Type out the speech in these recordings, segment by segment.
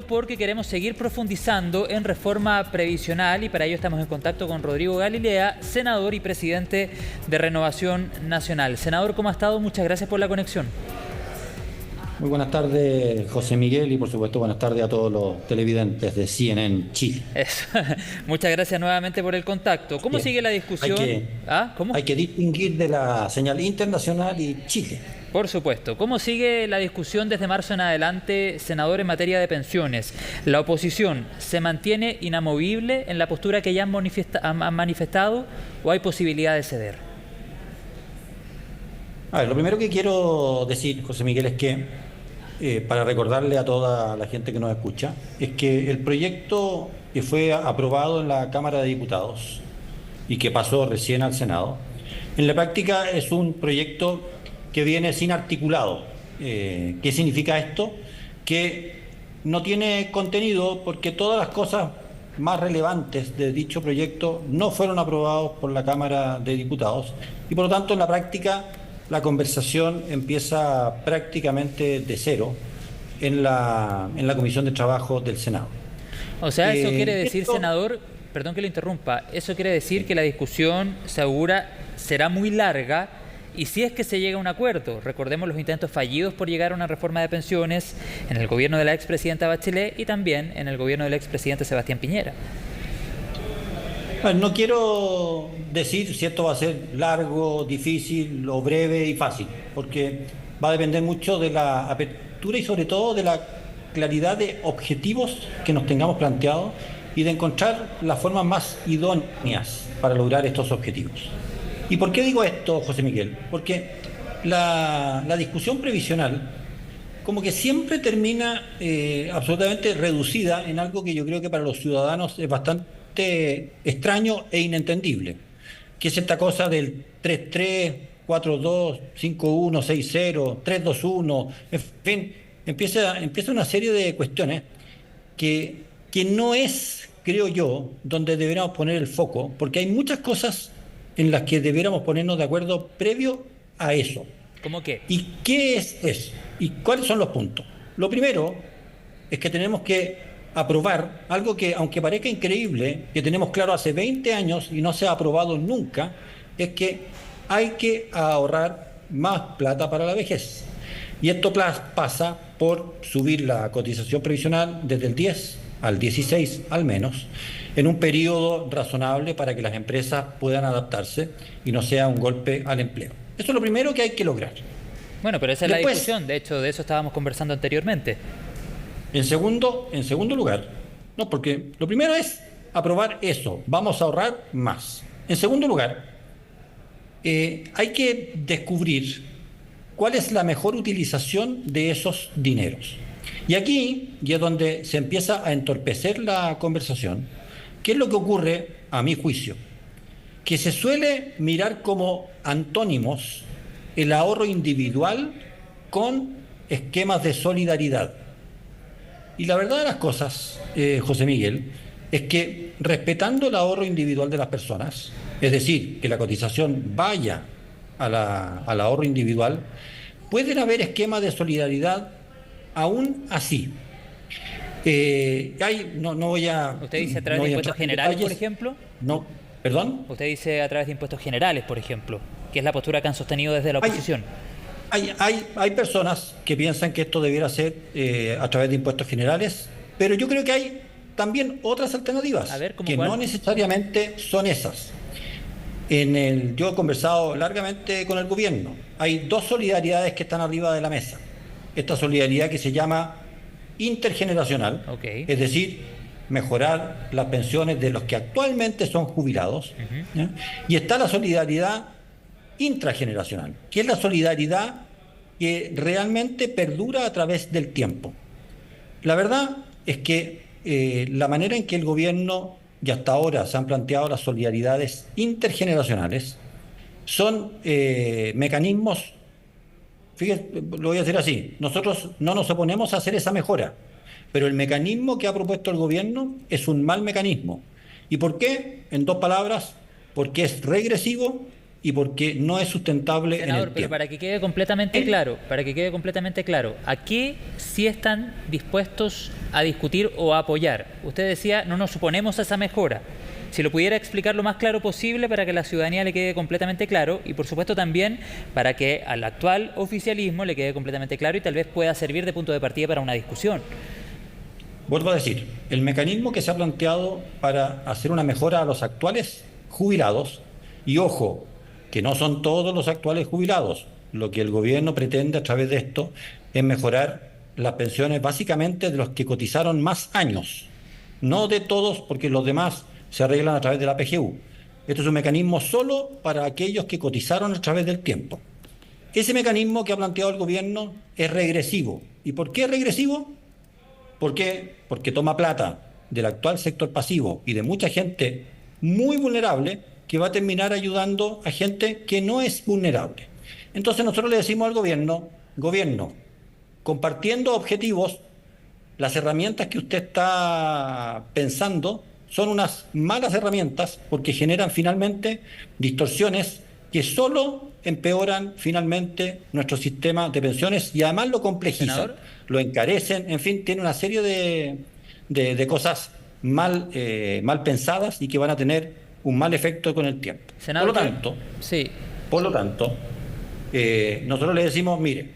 porque queremos seguir profundizando en reforma previsional y para ello estamos en contacto con Rodrigo Galilea, senador y presidente de Renovación Nacional. Senador, ¿cómo ha estado? Muchas gracias por la conexión. Muy buenas tardes, José Miguel, y por supuesto buenas tardes a todos los televidentes de CNN Chile. Eso. Muchas gracias nuevamente por el contacto. ¿Cómo sigue la discusión? Hay que distinguir de la señal internacional y Chile. Por supuesto. ¿Cómo sigue la discusión desde marzo en adelante, senador, en materia de pensiones? ¿La oposición se mantiene inamovible en la postura que ya han manifestado o hay posibilidad de ceder? A ver, lo primero que quiero decir, José Miguel, es que para recordarle a toda la gente que nos escucha, es que el proyecto que fue aprobado en la Cámara de Diputados y que pasó recién al Senado, en la práctica es un proyecto que viene sin articulado. ¿Qué significa esto? Que no tiene contenido porque todas las cosas más relevantes de dicho proyecto no fueron aprobados por la Cámara de Diputados y por lo tanto en la práctica la conversación empieza prácticamente de cero en la Comisión de Trabajo del Senado. O sea, eso quiere decir, senador, perdón que lo interrumpa, eso quiere decir que la discusión será muy larga y si es que se llega a un acuerdo. Recordemos los intentos fallidos por llegar a una reforma de pensiones en el gobierno de la expresidenta Bachelet y también en el gobierno del expresidente Sebastián Piñera. Bueno, no quiero decir si esto va a ser largo, difícil o breve y fácil, porque va a depender mucho de la apertura y sobre todo de la claridad de objetivos que nos tengamos planteados y de encontrar las formas más idóneas para lograr estos objetivos. ¿Y por qué digo esto, José Miguel? Porque la discusión previsional como que siempre termina absolutamente reducida en algo que yo creo que para los ciudadanos es bastante extraño e inentendible, que es esta cosa del 3-3, 4-2, 5-1, 6-0, 3-2-1, en fin, empieza una serie de cuestiones que no es, creo yo, donde deberíamos poner el foco, porque hay muchas cosas en las que debiéramos ponernos de acuerdo previo a eso. ¿Cómo qué? ¿Y qué es eso? ¿Y cuáles son los puntos? Lo primero es que tenemos que aprobar algo que, aunque parezca increíble, que tenemos claro hace 20 años y no se ha aprobado nunca, es que hay que ahorrar más plata para la vejez. Y esto pasa por subir la cotización previsional desde el 10 al 16 al menos, en un periodo razonable para que las empresas puedan adaptarse y no sea un golpe al empleo. Eso es lo primero que hay que lograr. Bueno, pero esa es la discusión, de hecho, de eso estábamos conversando anteriormente. En segundo lugar, no, porque lo primero es aprobar eso, vamos a ahorrar más. En segundo lugar, hay que descubrir cuál es la mejor utilización de esos dineros. Y aquí ya es donde se empieza a entorpecer la conversación. ¿Qué es lo que ocurre, a mi juicio? Que se suele mirar como antónimos el ahorro individual con esquemas de solidaridad. Y la verdad de las cosas, José Miguel, es que respetando el ahorro individual de las personas, es decir, que la cotización vaya al ahorro individual, pueden haber esquemas de solidaridad aún así. No voy a... ¿Usted dice a través de impuestos generales, por ejemplo? No, ¿perdón? Usted dice a través de impuestos generales, por ejemplo, que es la postura que han sostenido desde la oposición. Hay personas que piensan que esto debiera ser a través de impuestos generales, pero yo creo que hay también otras alternativas que no necesariamente son esas. Yo he conversado largamente con el gobierno. Hay dos solidaridades que están arriba de la mesa. Esta solidaridad que se llama intergeneracional, es decir, mejorar las pensiones de los que actualmente son jubilados, y está la solidaridad intrageneracional, que es la solidaridad que realmente perdura a través del tiempo. La verdad es que la manera en que el gobierno y hasta ahora se han planteado las solidaridades intergeneracionales son mecanismos, fíjense, lo voy a decir así, nosotros no nos oponemos a hacer esa mejora, pero el mecanismo que ha propuesto el gobierno es un mal mecanismo. ¿Y por qué? En dos palabras, porque es regresivo y porque no es sustentable. Senador, en el pero tiempo. para que quede completamente claro, ¿a qué sí están dispuestos a discutir o a apoyar? Usted decía, no nos suponemos a esa mejora. Si lo pudiera explicar lo más claro posible para que a la ciudadanía le quede completamente claro y por supuesto también para que al actual oficialismo le quede completamente claro y tal vez pueda servir de punto de partida para una discusión. Vuelvo a decir, el mecanismo que se ha planteado para hacer una mejora a los actuales jubilados, y ojo, que no son todos los actuales jubilados, lo que el gobierno pretende a través de esto es mejorar las pensiones básicamente de los que cotizaron más años, no de todos porque los demás se arreglan a través de la PGU. Esto es un mecanismo solo para aquellos que cotizaron a través del tiempo. Ese mecanismo que ha planteado el gobierno es regresivo. ¿Y por qué es regresivo? ¿Por qué? Porque toma plata del actual sector pasivo y de mucha gente muy vulnerable que va a terminar ayudando a gente que no es vulnerable. Entonces nosotros le decimos al gobierno, compartiendo objetivos, las herramientas que usted está pensando son unas malas herramientas porque generan finalmente distorsiones que solo empeoran finalmente nuestro sistema de pensiones y además lo complejizan, ¿Senador? Lo encarecen, en fin, tiene una serie de cosas mal pensadas y que van a tener un mal efecto con el tiempo. Senador, Por lo tanto, nosotros le decimos, mire,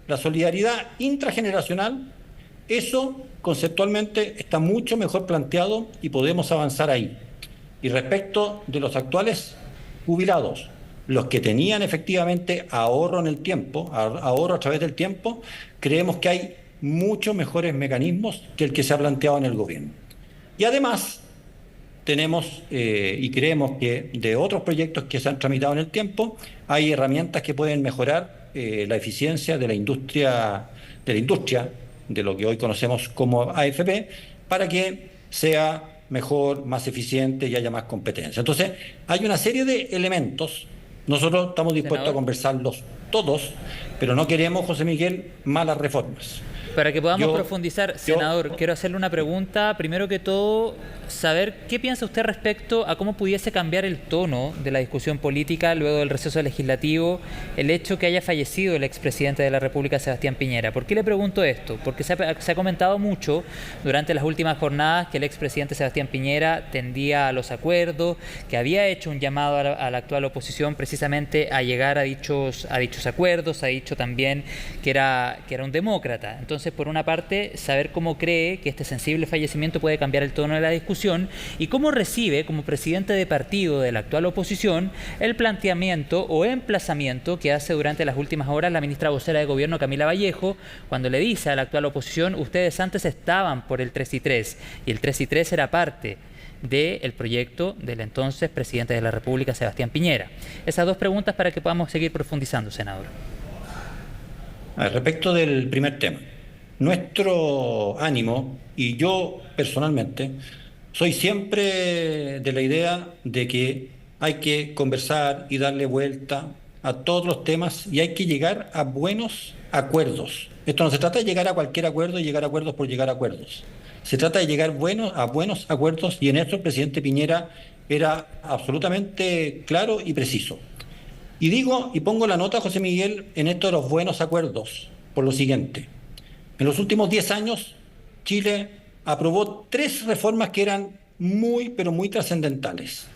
la solidaridad intrageneracional, eso conceptualmente está mucho mejor planteado y podemos avanzar ahí. Y respecto de los actuales jubilados, los que tenían efectivamente ahorro en el tiempo, ahorro a través del tiempo, creemos que hay muchos mejores mecanismos que el que se ha planteado en el gobierno. Y además tenemos y creemos que de otros proyectos que se han tramitado en el tiempo, hay herramientas que pueden mejorar la eficiencia de la industria, de lo que hoy conocemos como AFP, para que sea mejor, más eficiente y haya más competencia. Entonces, hay una serie de elementos. Nosotros estamos dispuestos a conversarlos todos, pero no queremos, José Miguel, malas reformas. Para que podamos profundizar, senador, quiero hacerle una pregunta. Primero que todo, saber qué piensa usted respecto a cómo pudiese cambiar el tono de la discusión política luego del receso legislativo el hecho que haya fallecido el expresidente de la República, Sebastián Piñera. ¿Por qué le pregunto esto? Porque se ha comentado mucho durante las últimas jornadas que el expresidente Sebastián Piñera tendía a los acuerdos, que había hecho un llamado a la actual oposición precisamente a llegar a dichos acuerdos, ha dicho también que era un demócrata. Entonces, por una parte, saber cómo cree que este sensible fallecimiento puede cambiar el tono de la discusión y cómo recibe, como presidente de partido de la actual oposición, el planteamiento o emplazamiento que hace durante las últimas horas la ministra vocera de Gobierno, Camila Vallejo, cuando le dice a la actual oposición, ustedes antes estaban por el 3+3 y el 3+3 era parte del proyecto del entonces presidente de la República, Sebastián Piñera. Esas dos preguntas para que podamos seguir profundizando, senador. Respecto del primer tema, nuestro ánimo, y yo personalmente, soy siempre de la idea de que hay que conversar y darle vuelta a todos los temas y hay que llegar a buenos acuerdos. Esto no se trata de llegar a cualquier acuerdo y llegar a acuerdos por llegar a acuerdos. Se trata de llegar a buenos acuerdos y en esto el presidente Piñera era absolutamente claro y preciso. Y digo, y pongo la nota, José Miguel, en esto de los buenos acuerdos, por lo siguiente. En los últimos 10 años, Chile aprobó 3 reformas que eran muy, pero muy trascendentales.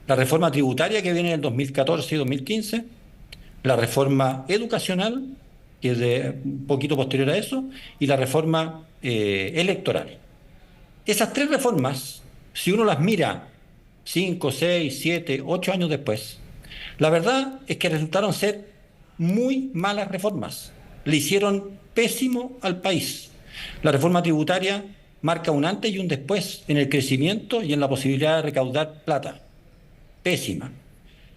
La reforma tributaria que viene en el 2014 y 2015, la reforma educacional, que es de un poquito posterior a eso, y la reforma electoral. Esas 3 reformas, si uno las mira 5, 6, 7, 8 años después, la verdad es que resultaron ser muy malas reformas. Le hicieron pésimo al país. La reforma tributaria marca un antes y un después en el crecimiento y en la posibilidad de recaudar plata. Pésima.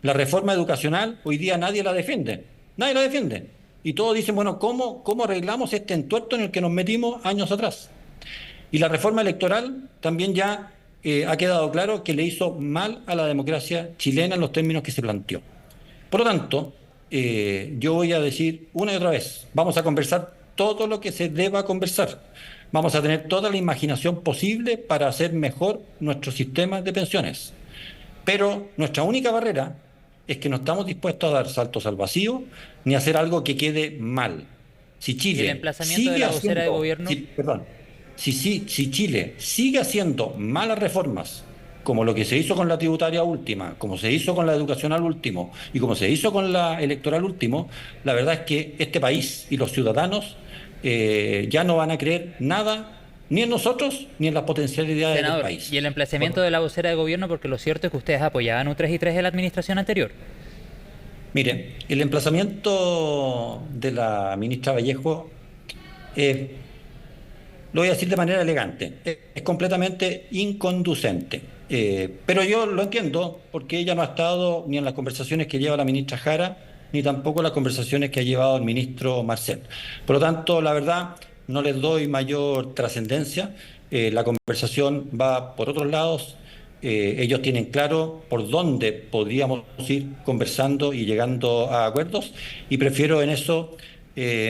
La reforma educacional hoy día nadie la defiende. Nadie la defiende. Y todos dicen, bueno, ¿cómo arreglamos este entuerto en el que nos metimos años atrás? Y la reforma electoral también ya ha quedado claro que le hizo mal a la democracia chilena en los términos que se planteó. Por lo tanto, yo voy a decir una y otra vez, vamos a conversar todo lo que se deba conversar. Vamos a tener toda la imaginación posible para hacer mejor nuestro sistema de pensiones. Pero nuestra única barrera es que no estamos dispuestos a dar saltos al vacío ni a hacer algo que quede mal. Si ¿Y el Chile emplazamiento de sigue la vocera de haciendo, gobierno? perdón, si Chile sigue haciendo malas reformas, como lo que se hizo con la tributaria última, como se hizo con la educacional último y como se hizo con la electoral último, la verdad es que este país y los ciudadanos ya no van a creer nada ni en nosotros ni en las potencialidades del Senador, país. y el emplazamiento de la vocera de gobierno, porque lo cierto es que ustedes apoyaban un 3 y 3 de la administración anterior. Mire, el emplazamiento de la ministra Vallejo, lo voy a decir de manera elegante, es completamente inconducente. Pero yo lo entiendo porque ella no ha estado ni en las conversaciones que lleva la ministra Jara, ni tampoco en las conversaciones que ha llevado el ministro Marcel. Por lo tanto, la verdad, no les doy mayor trascendencia. La conversación va por otros lados. Ellos tienen claro por dónde podríamos ir conversando y llegando a acuerdos, y prefiero en eso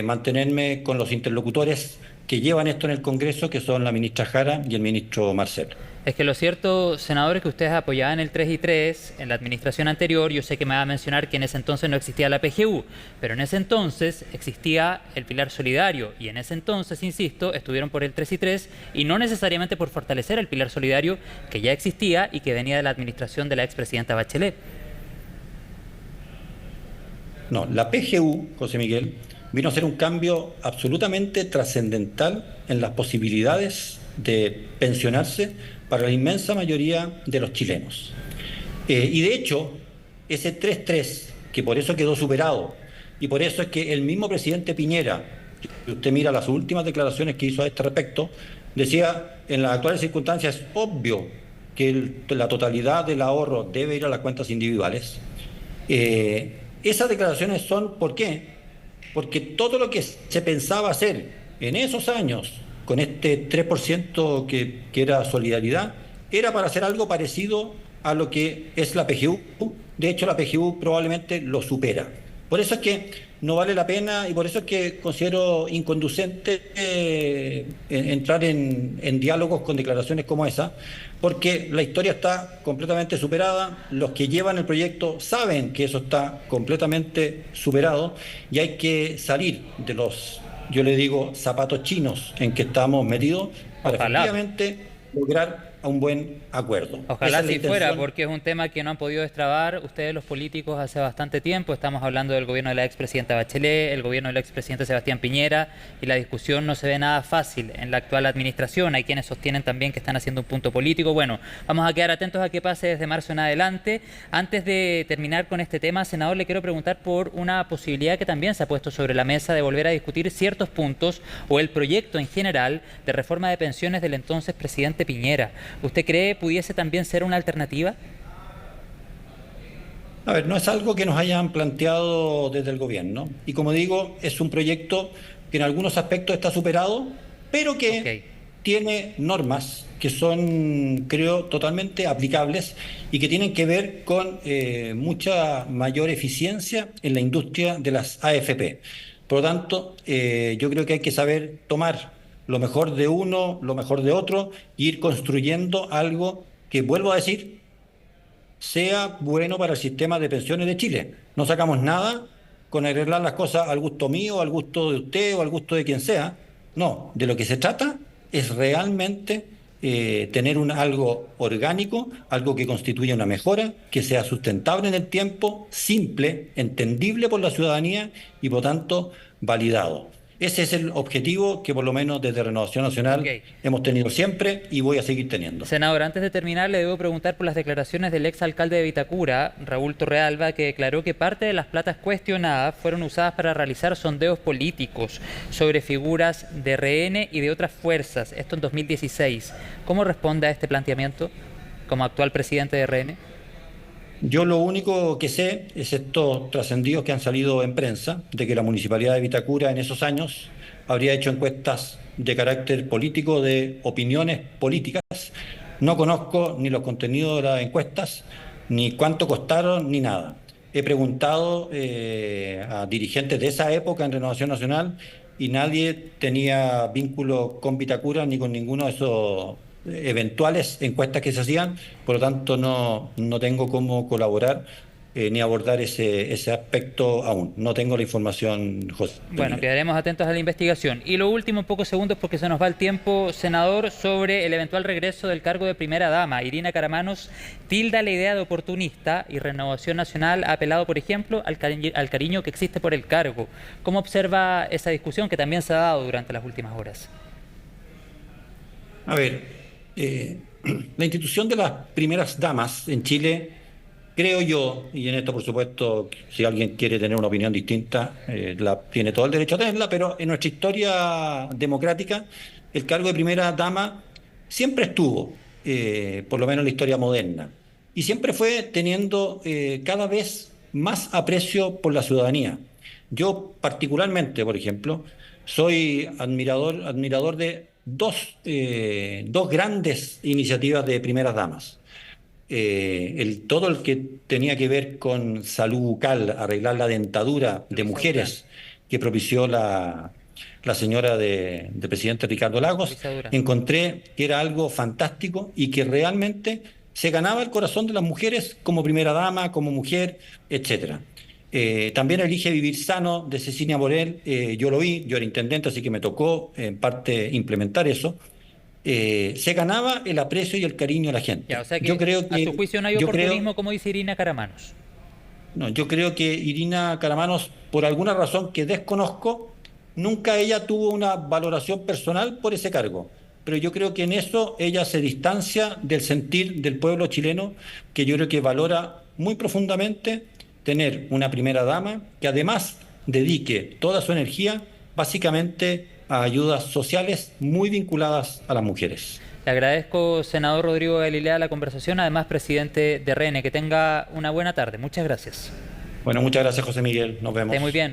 mantenerme con los interlocutores que llevan esto en el Congreso, que son la ministra Jara y el ministro Marcel. Es que lo cierto, senador, es que ustedes apoyaban el 3 y 3 en la administración anterior. Yo sé que me va a mencionar que en ese entonces no existía la PGU, pero en ese entonces existía el Pilar Solidario y en ese entonces, insisto, estuvieron por el 3 y 3 y no necesariamente por fortalecer el Pilar Solidario que ya existía y que venía de la administración de la expresidenta Bachelet. No, la PGU, José Miguel, vino a ser un cambio absolutamente trascendental en las posibilidades de pensionarse para la inmensa mayoría de los chilenos. Y de hecho, ese 3-3, que por eso quedó superado, y por eso es que el mismo presidente Piñera, si usted mira las últimas declaraciones que hizo a este respecto, decía, en las actuales circunstancias es obvio que la totalidad del ahorro debe ir a las cuentas individuales. Esas declaraciones son, ¿por qué? Porque todo lo que se pensaba hacer en esos años con este 3% que era solidaridad, era para hacer algo parecido a lo que es la PGU. De hecho, la PGU probablemente lo supera. Por eso es que no vale la pena y por eso es que considero inconducente entrar en diálogos con declaraciones como esa, porque la historia está completamente superada, los que llevan el proyecto saben que eso está completamente superado y hay que salir de los, yo le digo, zapatos chinos en que estamos metidos para efectivamente lograr un buen acuerdo. Ojalá así fuera, porque es un tema que no han podido destrabar ustedes los políticos hace bastante tiempo. Estamos hablando del gobierno de la expresidenta Bachelet, el gobierno del expresidente Sebastián Piñera, y la discusión no se ve nada fácil en la actual administración. Hay quienes sostienen también que están haciendo un punto político. Bueno, vamos a quedar atentos a qué pase desde marzo en adelante. Antes de terminar con este tema, senador, le quiero preguntar por una posibilidad que también se ha puesto sobre la mesa de volver a discutir ciertos puntos o el proyecto en general de reforma de pensiones del entonces presidente Piñera. ¿Usted cree pudiese también ser una alternativa? A ver, no es algo que nos hayan planteado desde el gobierno. Y como digo, es un proyecto que en algunos aspectos está superado, pero que tiene normas que son, creo, totalmente aplicables y que tienen que ver con mucha mayor eficiencia en la industria de las AFP. Por lo tanto, yo creo que hay que saber tomar lo mejor de uno, lo mejor de otro, e ir construyendo algo que, vuelvo a decir, sea bueno para el sistema de pensiones de Chile. No sacamos nada con arreglar las cosas al gusto mío, al gusto de usted o al gusto de quien sea. No, de lo que se trata es realmente tener algo orgánico, algo que constituya una mejora, que sea sustentable en el tiempo, simple, entendible por la ciudadanía y por tanto validado. Ese es el objetivo que por lo menos desde Renovación Nacional hemos tenido siempre y voy a seguir teniendo. Senador, antes de terminar le debo preguntar por las declaraciones del exalcalde de Vitacura, Raúl Torrealba, que declaró que parte de las platas cuestionadas fueron usadas para realizar sondeos políticos sobre figuras de RN y de otras fuerzas, esto en 2016. ¿Cómo responde a este planteamiento como actual presidente de RN? Yo lo único que sé es estos trascendidos que han salido en prensa, de que la Municipalidad de Vitacura en esos años habría hecho encuestas de carácter político, de opiniones políticas. No conozco ni los contenidos de las encuestas, ni cuánto costaron, ni nada. He preguntado a dirigentes de esa época en Renovación Nacional y nadie tenía vínculo con Vitacura ni con ninguno de esos eventuales encuestas que se hacían, por lo tanto no tengo cómo colaborar ni abordar ese aspecto aún. No tengo la información, José. Bueno, quedaremos atentos a la investigación. Y lo último, en pocos segundos, porque se nos va el tiempo, senador, sobre el eventual regreso del cargo de primera dama. Irina Karamanos tilda la idea de oportunista y Renovación Nacional ha apelado, por ejemplo, al cariño que existe por el cargo. ¿Cómo observa esa discusión que también se ha dado durante las últimas horas? A ver, la institución de las primeras damas en Chile, creo yo, y en esto por supuesto, si alguien quiere tener una opinión distinta, tiene todo el derecho a tenerla, pero en nuestra historia democrática, el cargo de primera dama siempre estuvo, por lo menos en la historia moderna, y siempre fue teniendo cada vez más aprecio por la ciudadanía. Yo particularmente, por ejemplo, soy admirador de dos grandes iniciativas de primeras damas. Todo el que tenía que ver con salud bucal, arreglar la dentadura de mujeres que propició la señora del presidente Ricardo Lagos, encontré que era algo fantástico y que realmente se ganaba el corazón de las mujeres como primera dama, como mujer, etcétera. También Elige Vivir Sano de Cecilia Morel, yo lo vi, yo era intendente, así que me tocó en parte implementar eso. Se ganaba el aprecio y el cariño de la gente. Ya, o sea que yo creo que, a su juicio no hay oportunismo, como dice Irina Karamanos. No, yo creo que Irina Karamanos, por alguna razón que desconozco, nunca ella tuvo una valoración personal por ese cargo. Pero yo creo que en eso ella se distancia del sentir del pueblo chileno, que yo creo que valora muy profundamente tener una primera dama que además dedique toda su energía básicamente a ayudas sociales muy vinculadas a las mujeres. Le agradezco, senador Rodrigo Galilea, la conversación, además presidente de RN. Que tenga una buena tarde. Muchas gracias. Bueno, muchas gracias, José Miguel. Nos vemos. Esté muy bien.